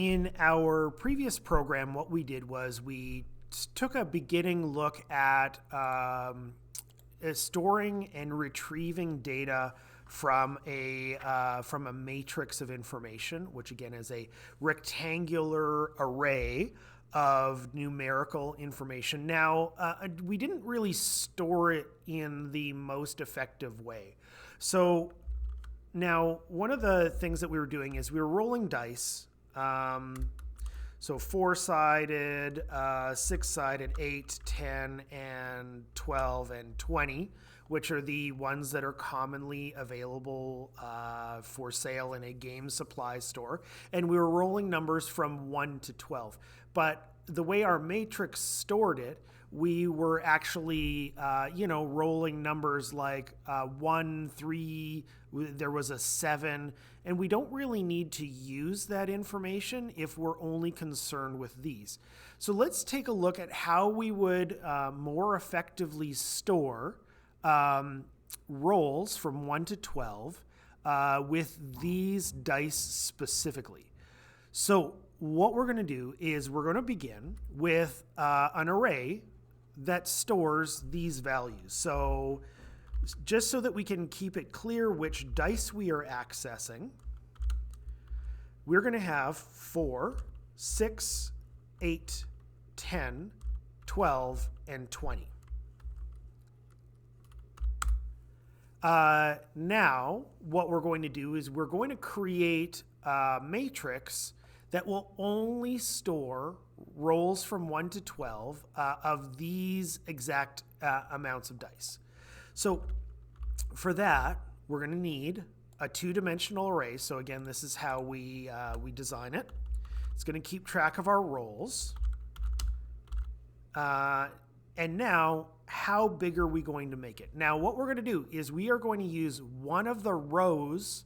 In our previous program, what we did was we took a beginning look at storing and retrieving data from a matrix of information, which again is a rectangular array of numerical information. Now, we didn't really store it in the most effective way. So now, one of the things that we were doing is we were rolling dice. So 4-sided, 6-sided, 8, 10, and 12, and 20, which are the ones that are commonly available for sale in a game supply store. And we were rolling numbers from 1 to 12. But the way our matrix stored it, we were actually, rolling numbers like 1, 3, there was a 7, and we don't really need to use that information if we're only concerned with these. So let's take a look at how we would more effectively store rolls from 1 to 12 with these dice specifically. So what we're going to do is we're going to begin with an array that stores these values. So just so that we can keep it clear which dice we are accessing, we're going to have 4, 6, 8, 10, 12, and 20. Now, what we're going to do is we're going to create a matrix that will only store rolls from 1 to 12 of these exact amounts of dice. So for that, we're going to need a two-dimensional array. So again, this is how we design it. It's going to keep track of our rolls. And now, how big are we going to make it? Now, what we're going to do is we are going to use one of the rows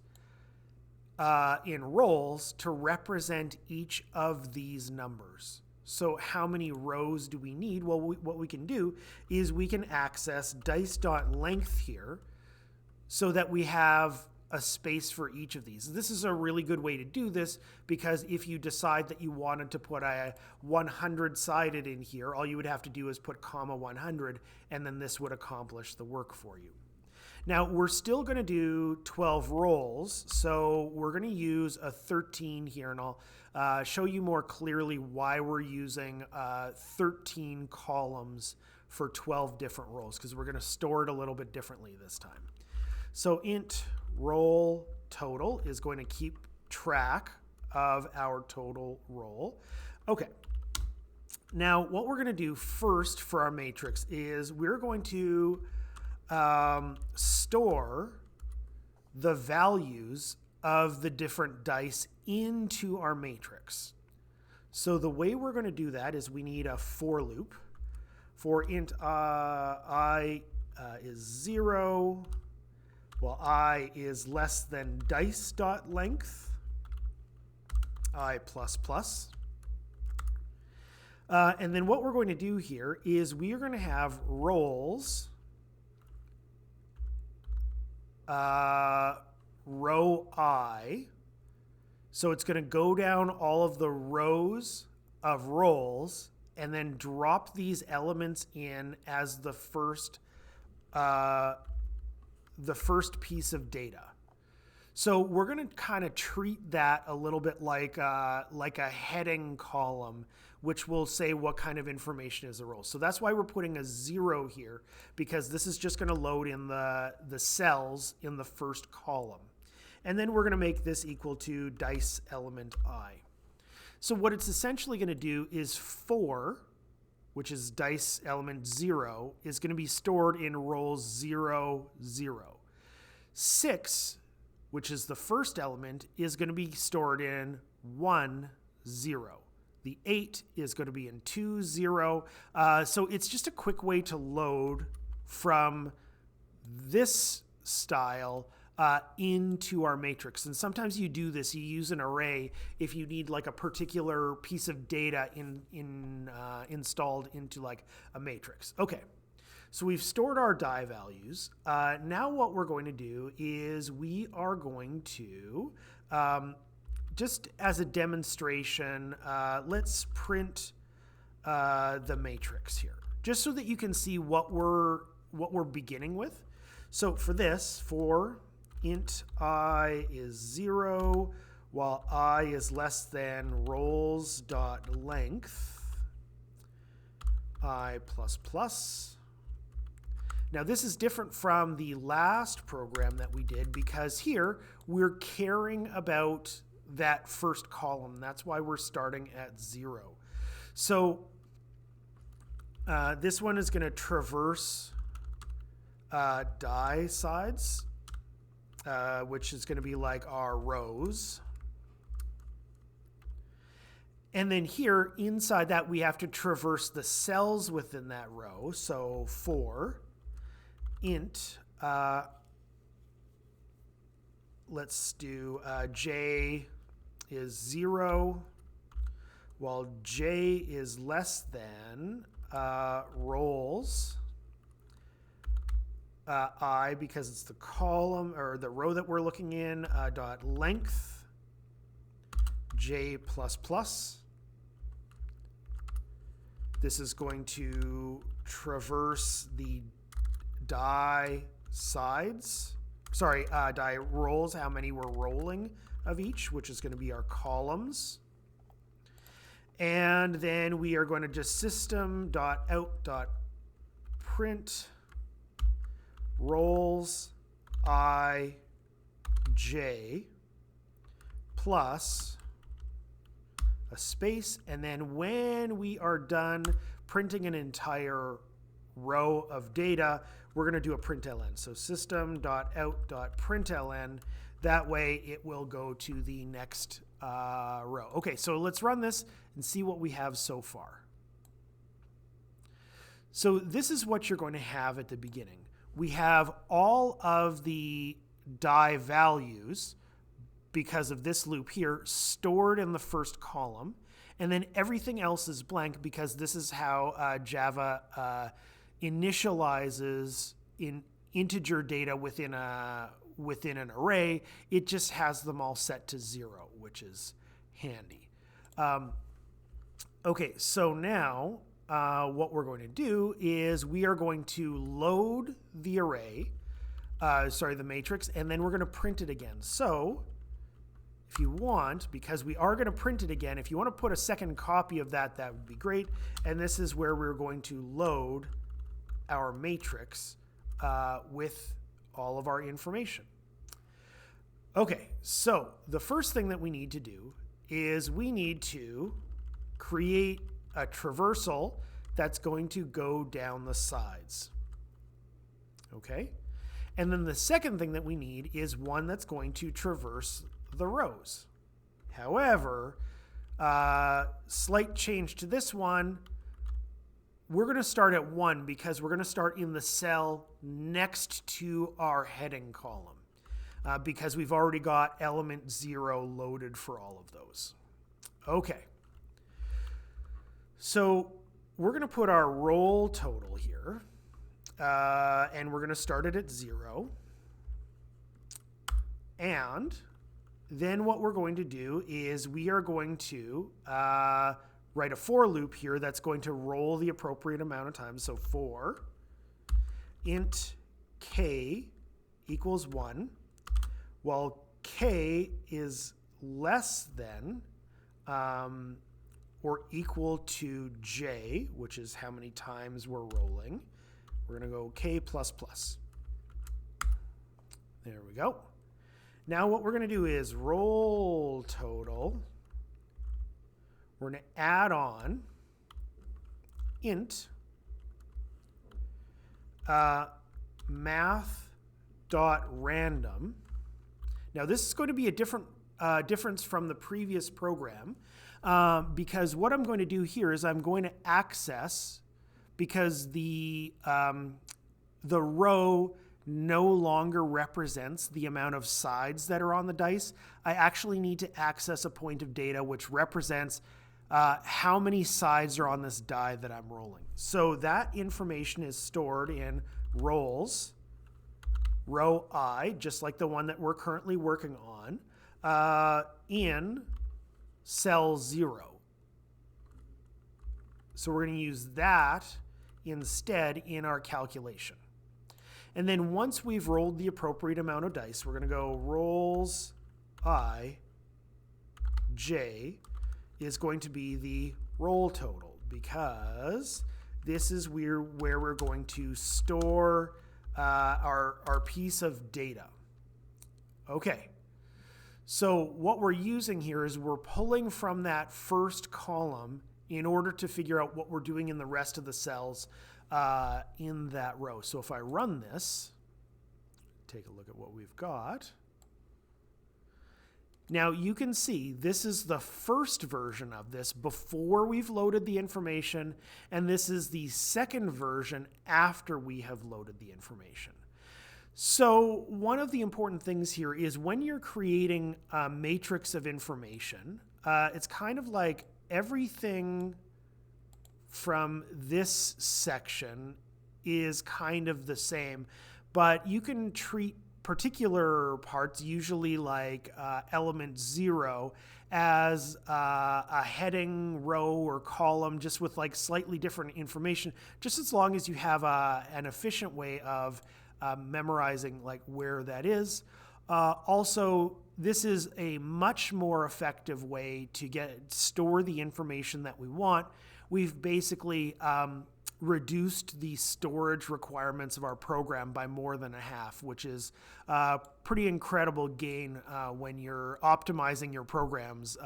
in rolls to represent each of these numbers. So how many rows do we need? Well, what we can do is we can access dice.length here so that we have a space for each of these. This is a really good way to do this because if you decide that you wanted to put a 100-sided in here, all you would have to do is put comma 100, and then this would accomplish the work for you. Now, we're still going to do 12 rolls, so we're going to use a 13 here, and I'll show you more clearly why we're using 13 columns for 12 different rolls, because we're going to store it a little bit differently this time. So int roll total is going to keep track of our total roll. Okay. Now, what we're going to do first for our matrix is we're going to store the values of the different dice into our matrix. So the way we're going to do that is we need a for loop. For int I is 0, well, I is less than dice.length, I plus plus. And then what we're going to do here is we are going to have rolls row I. So it's going to go down all of the rows of rolls and then drop these elements in as the first piece of data. So we're going to kind of treat that a little bit like a heading column, which will say what kind of information is a roll. So that's why we're putting a 0 here, because this is just going to load in the cells in the first column. And then we're going to make this equal to dice element I. So what it's essentially going to do is 4, which is dice element 0, is going to be stored in rolls 0, 0. 6, which is the first element, is going to be stored in 1, 0. The 8 is going to be in 2, 0. So it's just a quick way to load from this style into our matrix. And sometimes you do this, you use an array if you need like a particular piece of data installed into like a matrix. Okay, so we've stored our die values. Now what we're going to do is we are going to just as a demonstration, let's print the matrix here, just so that you can see what we're beginning with. So for this, for int I is 0, while I is less than roles.length I plus plus. Now this is different from the last program that we did because here we're caring about that first column. That's why we're starting at 0. So this one is going to traverse die sides, which is going to be like our rows. And then here, inside that, we have to traverse the cells within that row. So for int, let's do j is 0, while j is less than roles I, because it's the column or the row that we're looking in, dot length j plus plus. This is going to traverse the die sides, die rolls, how many we're rolling of each, which is going to be our columns. And then we are going to just system.out.print roles I j plus a space, and then when we are done printing an entire row of data, we're going to do a println. So system.out.println. That way it will go to the next row. Okay, so let's run this and see what we have so far. So this is what you're going to have at the beginning. We have all of the die values, because of this loop here, stored in the first column, and then everything else is blank because this is how Java initializes in integer data within an array. It just has them all set to 0, which is handy. Okay, so now what we're going to do is we are going to load the array, the matrix, and then we're going to print it again. So if you want, because we are going to print it again, if you want to put a second copy of that, that would be great. And this is where we're going to load our matrix with all of our information. Okay, so the first thing that we need to do is we need to create a traversal that's going to go down the sides. Okay? And then the second thing that we need is one that's going to traverse the rows. However, slight change to this one, we're going to start at 1 because we're going to start in the cell next to our heading column because we've already got element 0 loaded for all of those. Okay. So we're going to put our roll total here, and we're going to start it at 0. And then what we're going to do is we are going to write a for loop here that's going to roll the appropriate amount of times. So for int k equals 1, while k is less than or equal to j, which is how many times we're rolling, we're going to go k plus plus. There we go. Now what we're going to do is roll total. We're going to add on int math.random. Now this is going to be a different difference from the previous program because what I'm going to do here is I'm going to access, because the row no longer represents the amount of sides that are on the dice. I actually need to access a point of data which represents how many sides are on this die that I'm rolling. So that information is stored in roles, row I, just like the one that we're currently working on, in cell 0. So we're going to use that instead in our calculation. And then once we've rolled the appropriate amount of dice, we're going to go rolls I, j is going to be the roll total, because this is where we're going to store our piece of data. Okay. So what we're using here is we're pulling from that first column in order to figure out what we're doing in the rest of the cells in that row. So if I run this, take a look at what we've got. Now you can see this is the first version of this before we've loaded the information, and this is the second version after we have loaded the information. So one of the important things here is when you're creating a matrix of information, it's kind of like everything from this section is kind of the same, but you can treat particular parts, usually like element 0, as a heading row or column just with like slightly different information, just as long as you have an efficient way of memorizing like where that is. Also, this is a much more effective way to store the information that we want. We've basically reduced the storage requirements of our program by more than a half, which is a pretty incredible gain when you're optimizing your programs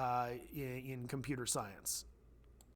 in computer science.